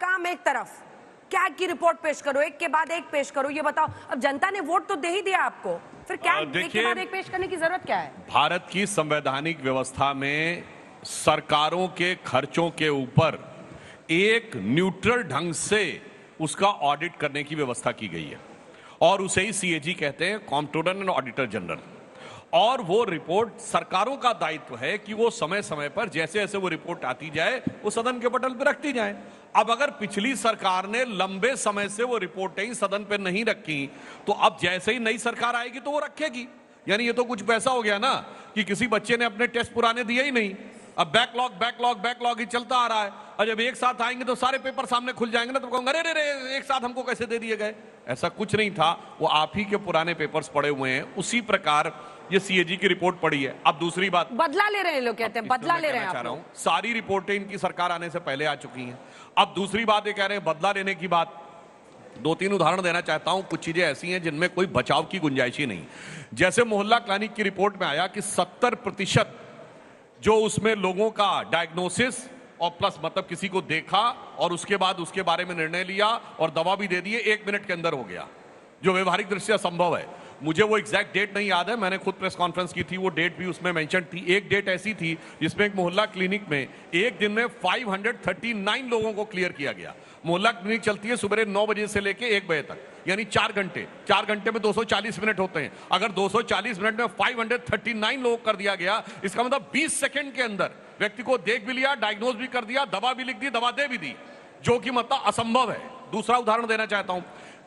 काम एक तरफ, कैग की रिपोर्ट पेश करो, एक के बाद एक पेश करो, ये बताओ अब जनता ने वोट तो दे ही दिया आपको, फिर क्या एक के बाद एक पेश करने की जरूरत क्या है? भारत की संवैधानिक व्यवस्था में सरकारों के खर्चों के ऊपर एक न्यूट्रल ढंग से उसका ऑडिट करने की व्यवस्था की गई है और उसे ही सीएजी कहते हैं, कॉम्प्ट्रोलर एंड ऑडिटर जनरल। और वो रिपोर्ट सरकारों का दायित्व है कि वो समय समय पर जैसे जैसे वो रिपोर्ट आती जाए वो सदन के पटल पर रखती जाए। अब अगर पिछली सरकार ने लंबे समय से वो रिपोर्टें सदन पर नहीं रखी तो अब जैसे ही नई सरकार आएगी तो वो रखेगी। यानी ये तो कुछ पैसा हो गया ना कि किसी बच्चे ने अपने टेस्ट पुराने दिए ही नहीं, अब बैकलॉग ही चलता आ रहा है, और जब एक साथ आएंगे तो सारे पेपर सामने खुल जाएंगे ना, तो कहूंगा अरे रे एक साथ हमको कैसे दे दिए गए। ऐसा कुछ नहीं था, वो आप ही के पुराने पेपर्स पड़े हुए हैं। उसी प्रकार ये सीएजी की रिपोर्ट पड़ी है। अब दूसरी बात, बदला ले रहे हैं लोग, कहते हैं बदला ले रहे हैं। चाह रहा हूं सारी रिपोर्टें इनकी सरकार आने से पहले आ चुकी हैं। अब दूसरी बात ये कह रहे हैं बदला लेने की बात, 2-3 उदाहरण देना चाहता हूं। कुछ चीजें ऐसी हैं जिनमें कोई बचाव की गुंजाइश ही नहीं। जैसे मोहल्ला क्लिनिक की रिपोर्ट में आया कि 70% जो उसमें लोगों का डायग्नोसिस और प्लस मतलब किसी को देखा और उसके बाद उसके बारे में निर्णय लिया और दवा भी दे दिए, 1 मिनट के अंदर हो गया, जो व्यवहारिक दृष्टि से असंभव है। मुझे वो एग्जैक्ट डेट नहीं याद है, मैंने खुद प्रेस कॉन्फ्रेंस की थी, वो डेट भी उसमें मेंशन थी। एक डेट ऐसी थी जिसमें एक मोहल्ला क्लिनिक में एक दिन में 539 लोगों को क्लियर किया गया। मोहल्ला क्लिनिक चलती है सुबह 9 बजे से लेके 1 बजे तक, यानी 4 घंटे। 4 घंटे में 240 मिनट होते हैं। अगर 240 मिनट में 539 लोगों कर दिया गया, इसका मतलब 20 सेकंड के अंदर व्यक्ति को देख भी लिया, डायग्नोज भी कर दिया, दवा भी लिख दी, दवा दे भी दी, जो कि मतलब असंभव है। दूसरा उदाहरण देना चाहता हूं,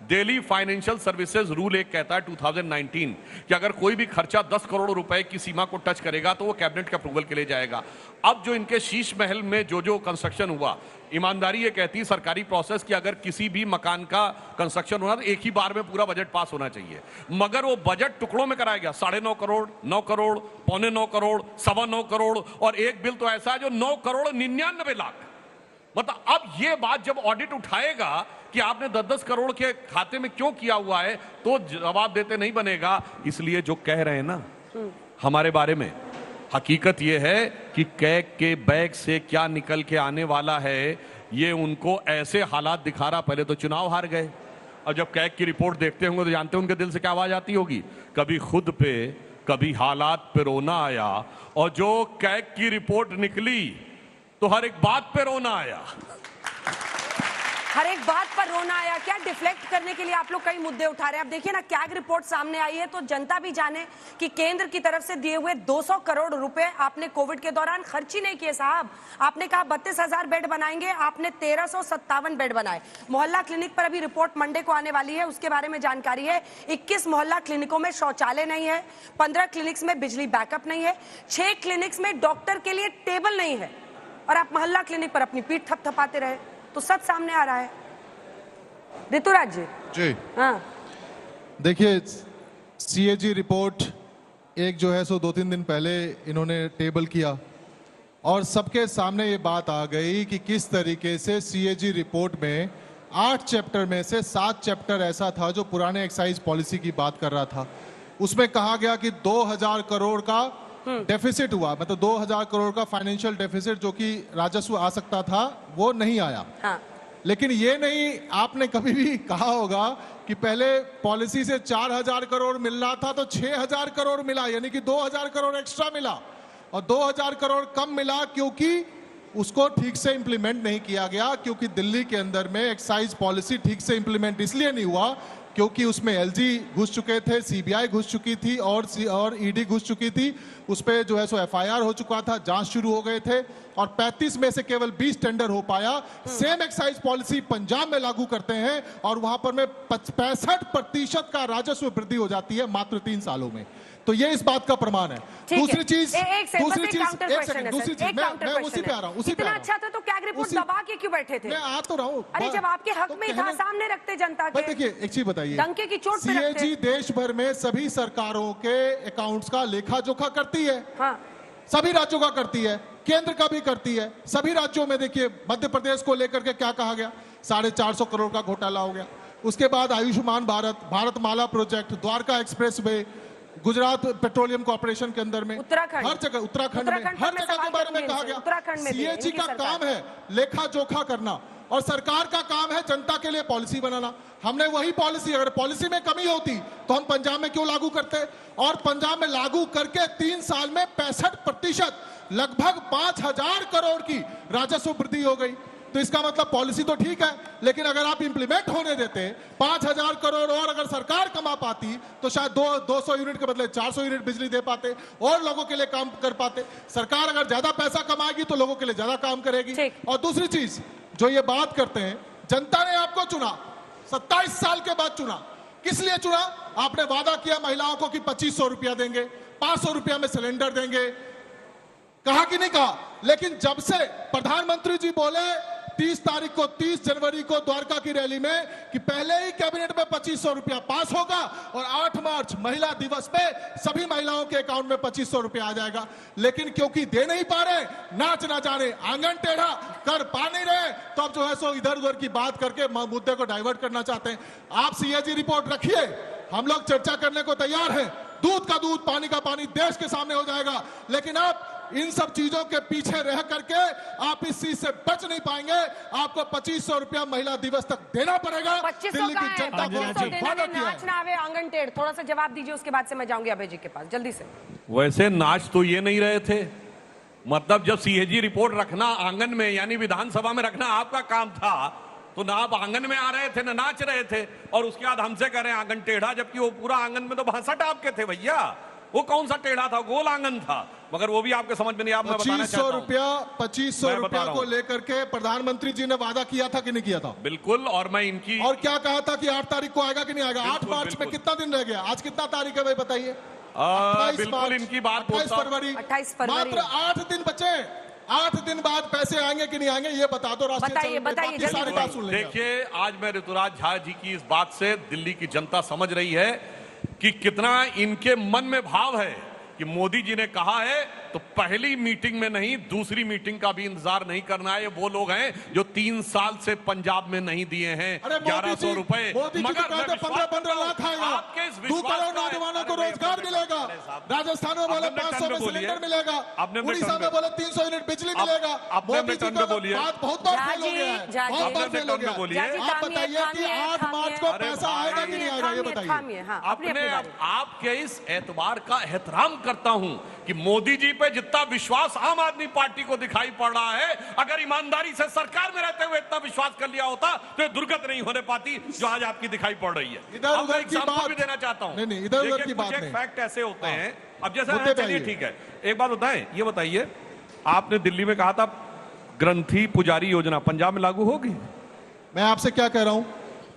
दिल्ली फाइनेंशियल सर्विसेज रूल एक कहता है 2019 कि अगर कोई भी खर्चा 10 करोड़ रुपए की सीमा को टच करेगा तो वो कैबिनेट के अप्रूवल के लिए जाएगा। अब जो इनके शीश महल में जो कंस्ट्रक्शन हुआ, ईमानदारी ये कहती है सरकारी प्रोसेस कि अगर किसी भी मकान का कंस्ट्रक्शन होना तो एक ही बार में पूरा बजट पास होना चाहिए, मगर वो बजट टुकड़ों में कराया गया। 9.5 करोड़, 9 करोड़, 9.25 करोड़, 9.25 करोड़, और एक बिल तो ऐसा है जो 9 करोड़ 99 लाख। मतलब अब ये बात जब ऑडिट उठाएगा कि आपने 10-10 करोड़ के खाते में क्यों किया हुआ है, तो जवाब देते नहीं बनेगा। इसलिए जो कह रहे हैं ना हमारे बारे में, हकीकत यह है कि कैग के बैग से क्या निकल के आने वाला है ये उनको ऐसे हालात दिखा रहा। पहले तो चुनाव हार गए, और जब कैग की रिपोर्ट देखते होंगे तो जानते हैं उनके दिल से क्या आवाज आती होगी, कभी खुद पे कभी हालात पे रोना आया। और जो कैग की रिपोर्ट निकली तो हर एक बात पे रोना आया, हर एक बात पर रोना आया। क्या डिफ्लेक्ट करने के लिए आप लोग कई मुद्दे उठा रहे हैं। अब देखिए ना, कैग रिपोर्ट सामने आई है तो जनता भी जाने कि केंद्र की तरफ से दिए हुए 200 करोड़ रुपए आपने कोविड के दौरान खर्च ही नहीं किए साहब। आपने कहा 32,000 बेड बनाएंगे, आपने 1357 बेड बनाए। मोहल्ला क्लिनिक पर अभी रिपोर्ट मंडे को आने वाली है, उसके बारे में जानकारी है। 21 मोहल्ला क्लिनिकों में शौचालय नहीं है, 15 क्लिनिक्स में बिजली बैकअप नहीं है, 6 क्लिनिक्स में डॉक्टर के लिए टेबल नहीं है, और आप मोहल्ला क्लिनिक पर अपनी पीठ थपथपाते रहे। तो सच सामने आ रहा है। ऋतुराज जी, हाँ देखिए, सीएजी रिपोर्ट एक जो है सो 2-3 दिन पहले इन्होंने टेबल किया और सबके सामने ये बात आ गई कि किस तरीके से सीएजी रिपोर्ट में 8 चैप्टर में से 7 चैप्टर ऐसा था जो पुराने एक्साइज पॉलिसी की बात कर रहा था। उसमें कहा गया कि 2000 करोड़ का डेफिसिट हुआ, मतलब 2000 करोड़ का फाइनेंशियल डेफिसिट जो कि राजस्व आ सकता था वो नहीं आया। हाँ। लेकिन ये नहीं आपने कभी भी कहा होगा कि पहले पॉलिसी से 4000 करोड़ मिल रहा था तो 6000 करोड़ मिला, यानी कि 2000 करोड़ एक्स्ट्रा मिला, और 2000 करोड़ कम मिला क्योंकि उसको ठीक से इंप्लीमेंट नहीं किया गया। क्योंकि दिल्ली के अंदर में एक्साइज पॉलिसी ठीक से इंप्लीमेंट इसलिए नहीं हुआ क्योंकि उसमें एलजी घुस चुके थे, सीबीआई घुस चुकी थी और ईडी घुस चुकी थी। उस पर जो है सो एफआईआर हो चुका था, जांच शुरू हो गए थे, और 35 में से केवल 20 टेंडर हो पाया। सेम एक्साइज पॉलिसी पंजाब में लागू करते हैं और वहां पर में 65% का राजस्व वृद्धि हो जाती है मात्र 3 सालों में। तो ये इस बात का प्रमाण है। दूसरी चीज मैं उसी पे आ रहा हूँ। इतना अच्छा था तो कैग रिपोर्ट दबा के क्यों बैठे थे? मैं आ तो रहा हूँ। अरे जब आपके हक में था, सामने रखते जनता के। देखिए एक चीज बताइए, डंके की चोट पे रखते। सीएजी देश भर में सभी सरकारों के अकाउंट्स का लेखा जोखा करती है। हाँ। सभी राज्यों का करती है, केंद्र का भी करती है। सभी राज्यों में देखिए, मध्य प्रदेश को लेकर के क्या कहा गया, 450 करोड़ का घोटाला हो गया। उसके बाद Ayushman Bharat, Bharatmala project, Dwarka express way, Gujarat petroleum corporation के अंदर में, उत्तराखंड, हर जगह उत्तराखंड में हर जगह के बारे में कहा गया। सीएजी का काम है लेखा जोखा करना। और सरकार का काम है जनता के लिए पॉलिसी बनाना। हमने वही पॉलिसी, अगर पॉलिसी में कमी होती तो हम पंजाब में क्यों लागू करते, और पंजाब में लागू करके 3 साल में 65% लगभग 5,000 करोड़ की राजस्व वृद्धि हो गई। तो इसका मतलब पॉलिसी तो ठीक है, लेकिन अगर आप इंप्लीमेंट होने देते 5,000 करोड़ और अगर सरकार कमा पाती तो शायद 200 यूनिट के बदले 400 यूनिट बिजली दे पाते और लोगों के लिए काम कर पाते। सरकार अगर ज्यादा पैसा कमाएगी तो लोगों के लिए ज्यादा काम करेगी। और दूसरी चीज जो ये बात करते हैं, जनता ने आपको चुना, 27 साल के बाद चुना, किस लिए चुना? आपने वादा किया महिलाओं को कि 2500 रुपया देंगे, 500 रुपया में सिलेंडर देंगे, कहा कि नहीं कहा? लेकिन जब से प्रधानमंत्री जी बोले 30 जनवरी को द्वारका की रैली में कि पहले ही कैबिनेट में 2500 रुपया पास होगा और 8 मार्च महिला दिवस पे सभी महिलाओं के अकाउंट में 2500 रुपया आ जाएगा, लेकिन क्योंकि दे नहीं पा रहे, नाच ना जाने, आंगन टेढ़ा कर पा नहीं रहे, तो अब जो है सो इधर उधर की बात करके मुद्दे को डाइवर्ट करना चाहते हैं। आप सीएजी रिपोर्ट रखिए, हम लोग चर्चा करने को तैयार हैं, दूध का दूध पानी का पानी देश के सामने हो जाएगा, लेकिन आप इन सब चीजों के पीछे रह करके आप इस चीज से बच नहीं पाएंगे। आपको 2500 रुपया महिला दिवस तक देना पड़ेगा। 2500 का है, 2500 देना है, नाच ना आवे आंगन टेढ़। थोड़ा सा जवाब दीजिए, उसके बाद से मैं जाऊंगी अभय जी के पास, जल्दी से। वैसे नाच तो ये नहीं रहे थे, मतलब जब सीएजी रिपोर्ट रखना आंगन में यानी विधानसभा में रखना आपका काम था, तो ना आप आंगन में आ रहे थे ना नाच रहे थे, और उसके बाद हमसे कह रहे हैं आंगन टेढ़ा, जबकि वो पूरा आंगन में तो भसट आपके थे भैया। वो कौन सा टेढ़ा था? गोल आंगन था, मगर वो भी आपके समझ में नहीं। आप 2500 रुपया को लेकर के प्रधानमंत्री जी ने वादा किया था कि नहीं किया था? बिल्कुल। और मैं इनकी, और क्या कहा था कि 8 तारीख को आएगा कि नहीं आएगा? 8 मार्च में कितना दिन रह गया? आज कितना तारीख है भाई बताइए? बिल्कुल इनकी बात 28 फरवरी, 28 फरवरी, मात्र 8 दिन बचे। 8 दिन बाद पैसे आएंगे कि नहीं आएंगे ये बता दो। बताइए, बताइए, सारी बात सुन लेंगे। देखिए, आज मैं ऋतुराज झा जी की इस बात से दिल्ली की जनता समझ रही है कि कितना इनके मन में भाव है कि मोदी जी ने कहा है तो पहली मीटिंग में नहीं दूसरी मीटिंग का भी इंतजार नहीं करना है। ये वो लोग हैं जो 3 साल से पंजाब में नहीं दिए हैं 1100 रुपए, मगर 15 लाख आएगा, 2 करोड़ नौजवानों को रोजगार मिलेगा, राजस्थान में बोले 500 में सिलेंडर मिलेगा, उड़ीसा में बोले 300 यूनिट बिजली मिलेगा। मोदी जी का बात बहुत बार फेल हो गया है, बहुत बार फेल हो गया है। आप बताइए कि 8 मार्च को पैसा आएगा कि नहीं आएगा, ये बताइए। अपने आपके इस एतबार का एहतराम करता हूं कि मोदी जी पे जितना विश्वास आम आदमी पार्टी को दिखाई पड़ रहा है, अगर ईमानदारी से सरकार में रहते हुए इतना विश्वास कर लिया होता तो ये दुर्गत नहीं होने पाती जो आज आपकी दिखाई पड़ रही है। इधर उधर की बात भी देना चाहता हूं। नहीं, इधर उधर की बात नहीं, फैक्ट ऐसे होते हैं। अब जैसे चलिए ठीक है, एक बात बताएं, ये बताइए, आपने दिल्ली में कहा था ग्रंथी पुजारी योजना पंजाब में लागू होगी? मैं आपसे क्या कह रहा हूं,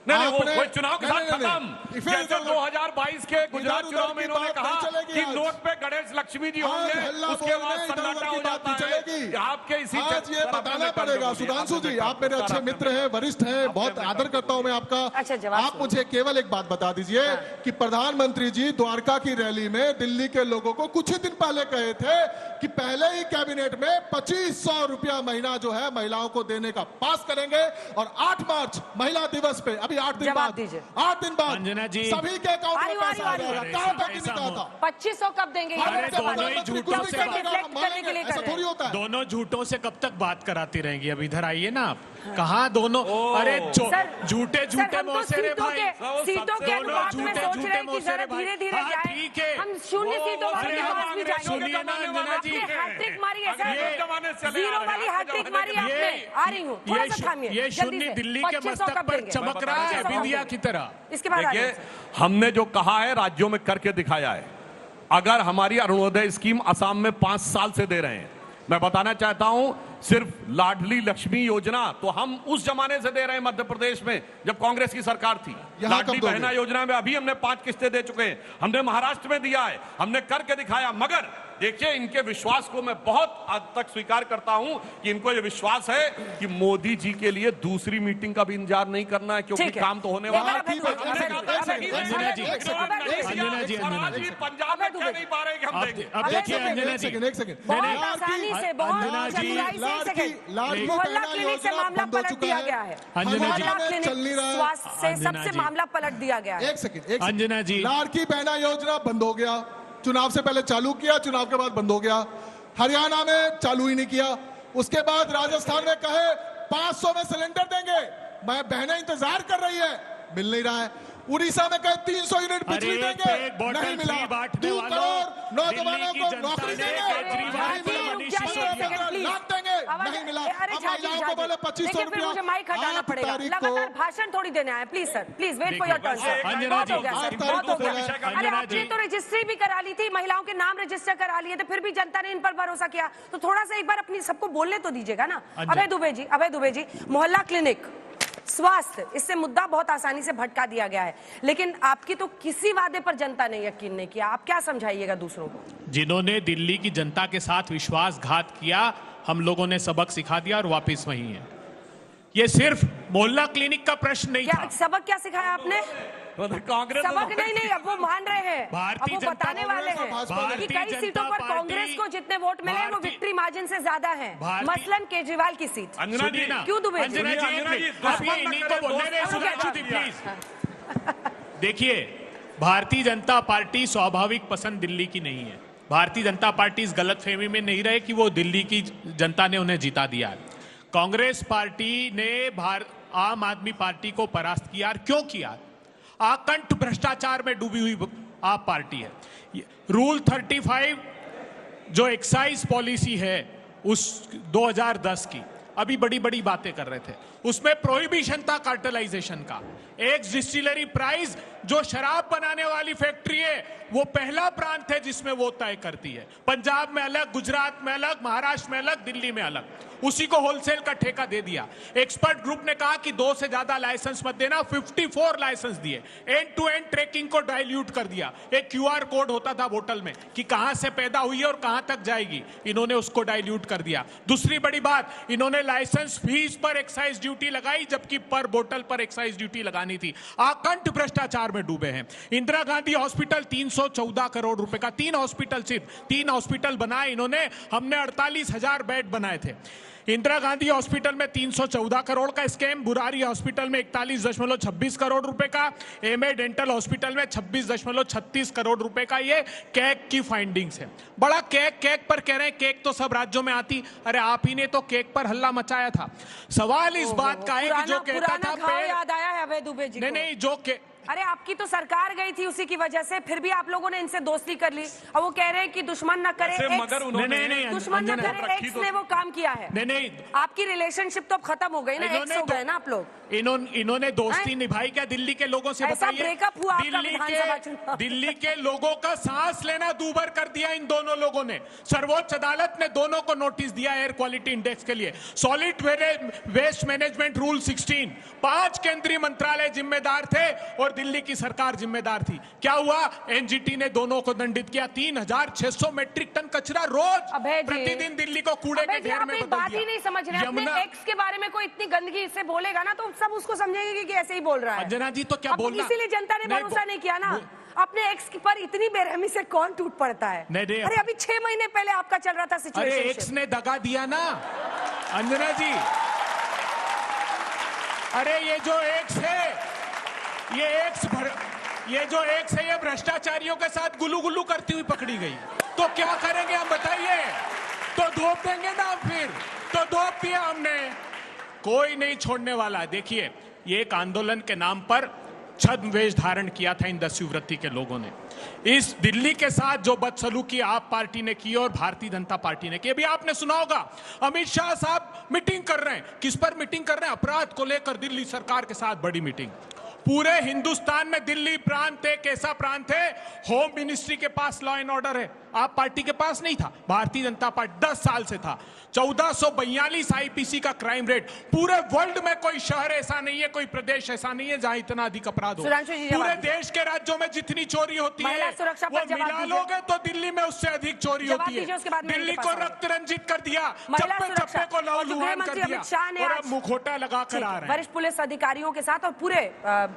नहीं, वो चुनाव के साथ खत्म। जैसे 2022 के गुजरात चुनाव में इन्होंने कहा कि नोट पे गणेश लक्ष्मी जी होंगे, उसके बाद सन्नाटा हो जाता है। आपके इसी आज ये बताना पड़ेगा। सुधांशु जी, आप मेरे अच्छे मित्र हैं, वरिष्ठ हैं, बहुत आदर करता हूं मैं आपका। आप मुझे केवल एक बात बता दीजिए कि प्रधानमंत्री जी द्वारका की रैली में दिल्ली के लोगों को कुछ ही दिन पहले कहे थे कि पहले ही कैबिनेट में 2500 रुपया महीना जो है महिलाओं को देने का पास करेंगे, और 8 मार्च महिला दिवस पे, अभी 8 दिन बाद, 8 दिन बाद अंजना जी सभी के अकाउंट में पैसा आ जाएगा। कहा था कि नहीं कहा था? 2500 कब देंगे? ऐसा थोड़ी होता है। दोनों झूठों से कब तक बात कराती रहेंगी? अब इधर आइए ना आप। कहा दोनों, अरे झूठे झूठे मौसेरे भाई, सीटों के अनुपात में सोच रहे हैं कि जरा धीरे धीरे जाए, ठीक है, हम 0 सीटों वाले के पास भी जाएंगे। सुनिए ना अंजना जी, हैट्रिक मारी है सर, 0 वाली हैट्रिक मारी आपने। आ रही हूँ, थोड़ा सा थामिए, ये शून्य दिल्ली के मस्तक पर चमक रहा है बिंदिया की तरह। इसके बाद देखिए, हमने जो कहा है राज्यों में करके दिखाया है। अगर हमारी अरुणोदय स्कीम असम में 5 साल से दे रहे हैं, मैं बताना चाहता हूं सिर्फ लाडली लक्ष्मी योजना तो हम उस जमाने से दे रहे हैं मध्य प्रदेश में जब कांग्रेस की सरकार थी। लाडली बहना योजना में अभी हमने 5 किस्तें दे चुके हैं, हमने महाराष्ट्र में दिया है, हमने करके दिखाया। मगर देखिए, इनके विश्वास को मैं बहुत हद तक स्वीकार करता हूं कि इनको यह विश्वास है कि मोदी जी के लिए दूसरी मीटिंग का भी इंतजार नहीं करना है, क्योंकि काम तो होने वाला है। अंजना जी, पंजाब में क्या नहीं पा रहे कि हम देंगे। अब देखिए अंजना जी, एक सेकंड, बहुत आसानी से, बहुत मोहल्ला क्लिनिक से मामला पलट दिया गया है। मोहल्ला क्लिनिक स्वास्थ्य से सबसे मामला पलट दिया गया है। एक सेकंड, अंजना जी, लाड़की बहना योजना बंद हो गया, चुनाव से पहले चालू किया, चुनाव के बाद बंद हो गया। हरियाणा में चालू ही नहीं किया, उसके बाद राजस्थान में कहे 500 में सिलेंडर देंगे, मैं बहनें इंतजार कर रही है, मिल नहीं रहा है। उड़ीसा में कहे 300 यूनिट बिजली देंगे, नहीं मिला। 2 करोड़ नौजवानों को नौकरी देंगे, नहीं मिला। लाख देंगे, नहीं मिला। महिलाओं को बोले 2500 रुपया। मुझे माइक हटाना पड़ेगा, लगातार भाषण थोड़ी देने आए। Please sir, please wait for your turn sir. बहुत हो गया सर, बहुत हो गया। अरे आपने तो रजिस्ट्री भी करा ली थी, महिलाओं के नाम रजिस्टर करा लिए थे, फिर भी जनता ने इन पर भरोसा किया, तो थोड़ा सा एक बार अपनी सबको बोलने तो दीजिएगा ना। अभय दुबे जी, मोहल्ला क्लिनिक, स्वास्थ्य, इससे मुद्दा बहुत आसानी से भटका दिया गया है, लेकिन आपकी तो किसी वादे पर जनता ने यकीन नहीं किया। आप क्या समझाइएगा दूसरों को? जिन्होंने दिल्ली की जनता के साथ विश्वासघात किया, हम लोगों ने सबक सिखा दिया और वापस वही है। ये सिर्फ मोहल्ला क्लिनिक का प्रश्न नहीं था। सबक क्या सिखाया आपने? कांग्रेस सबक नहीं, अब वो मान रहे हैं, अब वो बताने वाले हैं कि कई सीटों पर कांग्रेस को जितने वोट मिले वो विक्ट्री मार्जिन से ज्यादा है, मसलन केजरीवाल की सीट। क्यों दुबे जी? देखिए, भारतीय जनता पार्टी स्वाभाविक पसंद दिल्ली की नहीं है। भारतीय जनता पार्टी इस गलतफहमी में नहीं रहे कि वो दिल्ली की जनता ने उन्हें जिता दिया है। कांग्रेस पार्टी ने आम आदमी पार्टी को परास्त किया। क्यों किया? आकंठ भ्रष्टाचार में डूबी हुई आप पार्टी है। रूल 35 जो एक्साइज पॉलिसी है उस 2010 की, अभी बड़ी बड़ी बातें कर रहे थे, उसमें प्रोहिबिशन था कार्टेलाइजेशन का। एक डिस्टिलरी प्राइस जो शराब बनाने वाली फैक्ट्री है वो पहला प्रांत है जिसमें वो तय करती है। पंजाब में अलग, गुजरात में अलग, महाराष्ट्र में अलग, दिल्ली में अलग, उसी को होलसेल का ठेका दे दिया। एक्सपर्ट ग्रुप ने कहा कि 2 से ज्यादा लाइसेंस मत देना, 54 लाइसेंस दिए। एंड टू एंड ट्रैकिंग को डाइल्यूट कर दिया। एक क्यूआर कोड होता था बोतल में कि कहां से पैदा हुई है और कहां तक जाएगी, इन्होंने उसको डाइल्यूट कर दिया। दूसरी बड़ी बात, इन्होंने लाइसेंस फीस पर एक्साइज ड्यूटी लगाई जबकि पर बोतल पर एक्साइज ड्यूटी लगानी थी। आकंठ भ्रष्टाचार में डूबे हैं। इंदिरा गांधी हॉस्पिटल 314 करोड़ रुपए का, 3 हॉस्पिटल, सिर्फ 3 हॉस्पिटल बनाए इन्होंने, हमने 48,000 बेड बनाए थे। इंदिरा गांधी हॉस्पिटल में 314 करोड़ का स्कैम, बुरारी हॉस्पिटल में 41.26 करोड़ रुपए का, एमए डेंटल हॉस्पिटल में 26.36 करोड़ रुपए का। ये केक की फाइंडिंग्स है। बड़ा केक पर कह रहे हैं केक तो सब राज्यों में आती, अरे आप ही ने तो केक पर हल्ला मचाया था। सवाल इस बात का है कि जो कहता था याद आया है अभय दुबे जी? नहीं, जो अरे आपकी तो सरकार गई थी उसी की वजह से, फिर भी आप लोगों ने इनसे दोस्ती कर ली और वो कह रहे हैं कि दुश्मन न करे दुश्मन न करे एक्स ने वो काम किया है। नहीं, आपकी रिलेशनशिप तो अब खत्म हो गई ना, एक्स हो गए ना आप लोग। इन्होंने दोस्ती निभाई क्या दिल्ली के लोगों से? बताइए। ब्रेकअप हुआ आपका विधानसभा चुनाव। दिल्ली के लोगों का सांस लेना दूभर कर दिया इन दोनों लोगों ने। सर्वोच्च अदालत ने दोनों को नोटिस दिया एयर क्वालिटी इंडेक्स के लिए। सॉलिड वेस्ट मैनेजमेंट रूल 16, 5 केंद्रीय मंत्रालय जिम्मेदार थे और दिल्ली की सरकार जिम्मेदार थी। क्या हुआ? एनजीटी ने दोनों को दंडित किया। 3600 मेट्रिक टन कचरा रोज प्रतिदिन दिल्ली को कूड़े के ढेर में बदल दिया। बात ही नहीं समझ रहे, अपने एक्स के बारे में कोई इतनी गंदगी से बोलेगा ना तो सब उसको समझेंगे कि ऐसे ही बोल रहा है। अंजना जी तो क्या बोलना, इसीलिए जनता ने भरोसा नहीं किया ना। अपने एक्स पर इतनी बेरहमी से कौन टूट पड़ता है? अरे अभी 6 महीने पहले आपका चल रहा था सिचुएशन। अरे एक्स ने दगा दिया ना अंजना जी। अरे ये जो एक्स है, ये भ्रष्टाचारियों के साथ गुलू करती हुई पकड़ी गई, तो क्या करेंगे हम बताइए? तो धोप देंगे ना, फिर तो धोप दिया हमने, कोई नहीं छोड़ने वाला। देखिए, ये एक आंदोलन के नाम पर छद्म वेश धारण किया था इन दस्युवृत्ति के लोगों ने। इस दिल्ली के साथ जो बदसलूकी आप पार्टी ने की और भारतीय जनता पार्टी ने की, अभी आपने सुना होगा अमित शाह साहब मीटिंग कर रहे हैं। किस पर मीटिंग कर रहे हैं? अपराध को लेकर दिल्ली सरकार के साथ बड़ी मीटिंग। पूरे हिंदुस्तान में दिल्ली प्रांत एक ऐसा प्रांत है, होम मिनिस्ट्री के पास लॉ एंड ऑर्डर है, आप पार्टी के पास नहीं था। भारतीय जनता पार्टी 10 साल से था। 1442 आईपीसी का क्राइम रेट। पूरे वर्ल्ड में कोई शहर ऐसा नहीं है, कोई प्रदेश ऐसा नहीं है जहां इतना अधिक अपराध हो। पूरे देश के राज्यों में जितनी चोरी होती है वो मिला लोगे तो दिल्ली में उससे अधिक चोरी होती है। दिल्ली को रक्त रंजित कर दिया, चप्पे को लहूलुहान कर दिया और अब मुखौटा लगा कर आ रहे हैं। वरिष्ठ पुलिस अधिकारियों के साथ और पूरे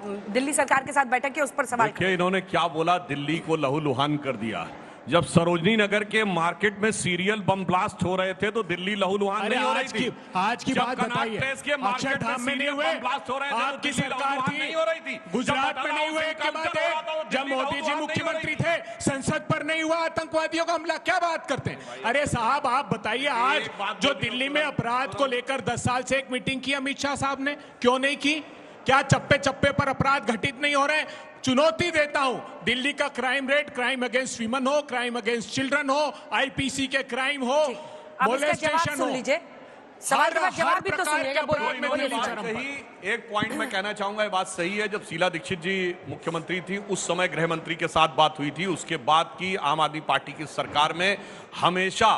दिल्ली सरकार के साथ बैठक की, उस पर सवाल। देखिए इन्होंने क्या बोला, दिल्ली को लहूलुहान कर दिया। जब सरोजनी नगर के मार्केट में सीरियल बम ब्लास्ट हो रहे थे तो दिल्ली लहूलुहान नहीं हो रही थी। आज की बात बताइए, अक्षरधाम में नहीं हुए, ब्लास्ट हो रहे थे, आपकी सरकार नहीं हो रही थी। गुजरात में नहीं हुए, एक के बाद जब मोदी जी मुख्यमंत्री थे संसद पर नहीं हुआ, आतंकवादियों का हमला, क्या बात करते हैं? अरे साहब आप बताइए, आज जो दिल्ली में अपराध को लेकर 10 साल से एक मीटिंग की अमित शाह साहब ने, क्यों नहीं की? क्या चप्पे चप्पे पर अपराध घटित नहीं हो रहे? चुनौती देता हूं, दिल्ली का crime rate, crime against women हो, क्राइम अगेंस्ट चिल्ड्रन हो, आईपीसी के क्राइम हो, अब इसका जवाब मोलेस्टेशन सुन हो, लीजिए, सवाल के बाद जवाब भी तो सुनिएगा। बोलिए एक पॉइंट मैं कहना चाहूंगा, ये बात सही है। जब शीला दीक्षित जी मुख्यमंत्री थी उस समय गृह मंत्री के साथ बात हुई थी, उसके बाद की आम आदमी पार्टी की सरकार में हमेशा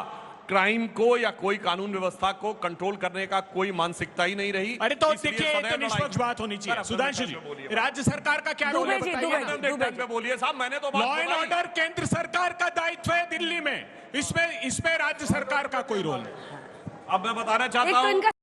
क्राइम को या कोई कानून व्यवस्था को कंट्रोल करने का कोई मानसिकता ही नहीं रही। अरे तो इसलिए देखिए, सदैव तो निष्पक्ष बात होनी चाहिए। सुधांशु जी, राज्य सरकार का क्या रोल है दुबे जी, बताइए? दुबे जी। बोलिए साहब, मैंने तो लॉ एंड ऑर्डर केंद्र सरकार का दायित्व है दिल्ली में, इसमें राज्य सरकार का कोई रोल नहीं। अब मैं बताना चाहता एक तो हूं इनका